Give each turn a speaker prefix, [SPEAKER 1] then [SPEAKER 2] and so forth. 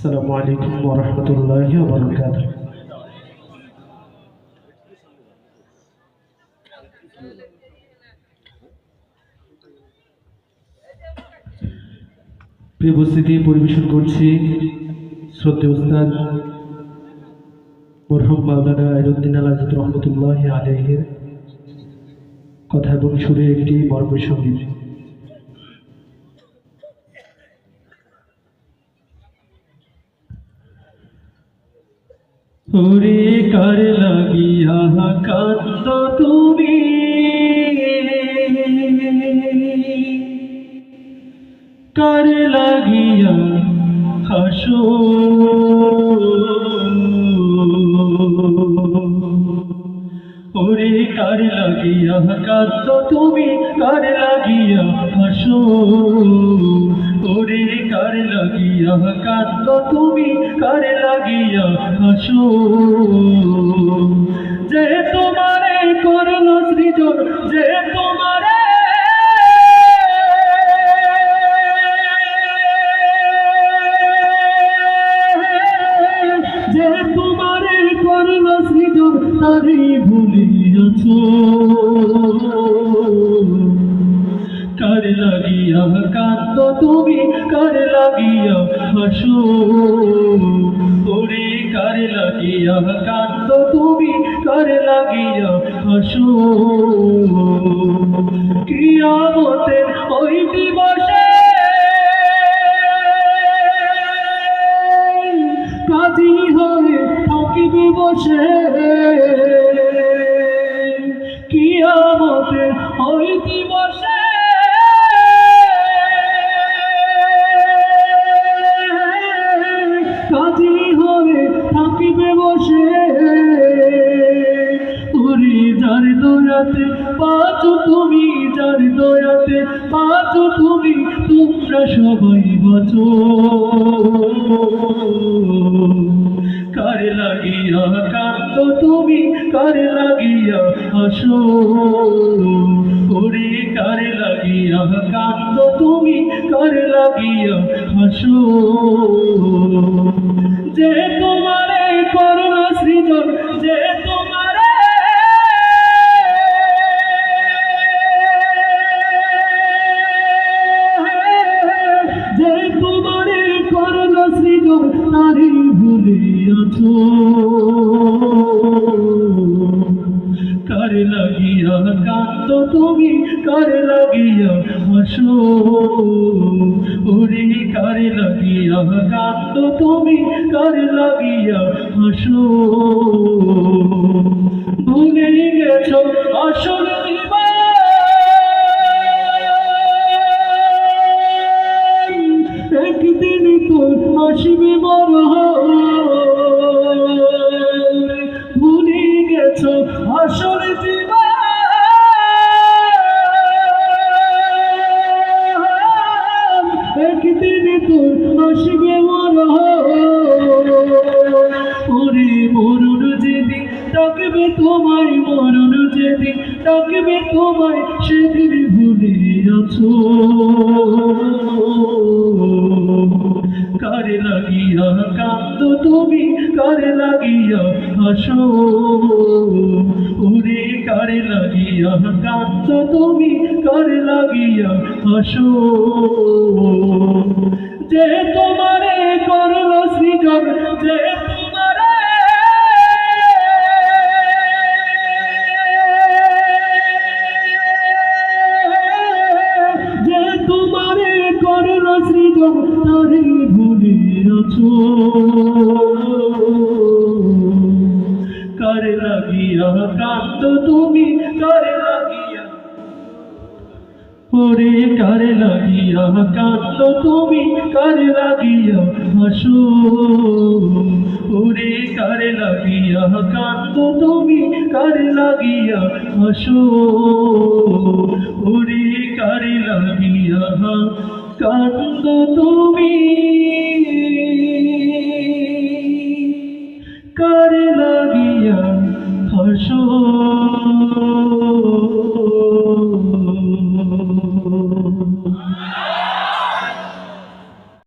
[SPEAKER 1] আসসালামু আলাইকুম ওয়া রাহমাতুল্লাহি ওয়া বারাকাতুহু। প্রিয় উপস্থিতি, পরিবেশন করছি শ্রদ্ধেয় উস্তাদ মরহুম মাওলানা আইনুদ্দিন আল আজাদ রহমতুল্লাহি আলাইহির কথা এবং সুরে একটি মরমী সঙ্গীত। ওরে কার লাগিয়া কান্দ তুমি, কার লাগিয়া হাসো, ওরে কার লাগিয়া কান্দ তুমি, কার লাগিয়া হাসো, ওরে কার লাগিয়া কান্দ তুমি, কার লাগিয়া হাসো। যে তোমারে করল সৃজন, যে তোমারে করল সৃজন, তারে ভুলিয়াছ। কার লাগিয়া কান্দ তুমি, কার লাগিয়া হাসো, ওরে কার লাগিয়া কান্দ তুমি, কার লাগিয়া হাসো। কিয়ামতের ওই দিবসে কাজী হয়ে থাকিবে বসে, কিয়ামতের ওই দিবসে কাজী হয়ে থাকিবে বসে। ওরে যার দয়াতে বাঁচো তুমি, যার দয়াতে বাঁচো তুমি, তোমরা সবাই বাঁচো। কার লাগিয়া কান্দ তুমি, কার লাগিয়া হাসো, ওরে কার লাগিয়া কান্দ তুমি, কার লাগিয়া হাসো। যে তোমারে করল সৃজন, যে তোমারে যে তোমারে করল সৃজন, তারে ভুলিয়াছ। কার লাগিয়া কান্দ তুমি, কার লাগিয়া হাসো, ওরে কার লাগিয়া কান্দ তুমি, কার লাগিয়া হাসো। ভুলে গেছ আসল জীবন, একদিন তো আসবে মরণ। ভুলে গেছ আসল জীবন, একদিন তো আসবে মরণ। ওরে মরণ যেদিন ডাকবে তোমায়, মরণ যেদিন ডাকবে তোমায়, সেদিন ভুলে আছো। কার লাগিয়া কান্দ তুমি, কার লাগিয়া হাসো, ওরে কার লাগিয়া কান্দ তুমি, কার লাগিয়া হাসো। যে তোমারে করল সৃজন, যে তোমারে যে তোমারে করল সৃজন, তারে ভুলিয়াছ। কার লাগিয়া কান্দ তুমি, কার লাগিয়া, ওরে কার লাগিয়া কান্দ তুমি, কার লাগিয়া হাসো, ওরে কার লাগিয়া কান্দ তুমি, কার লাগিয়া হাসো, ওরে কার লাগিয়া কান্দ তুমি।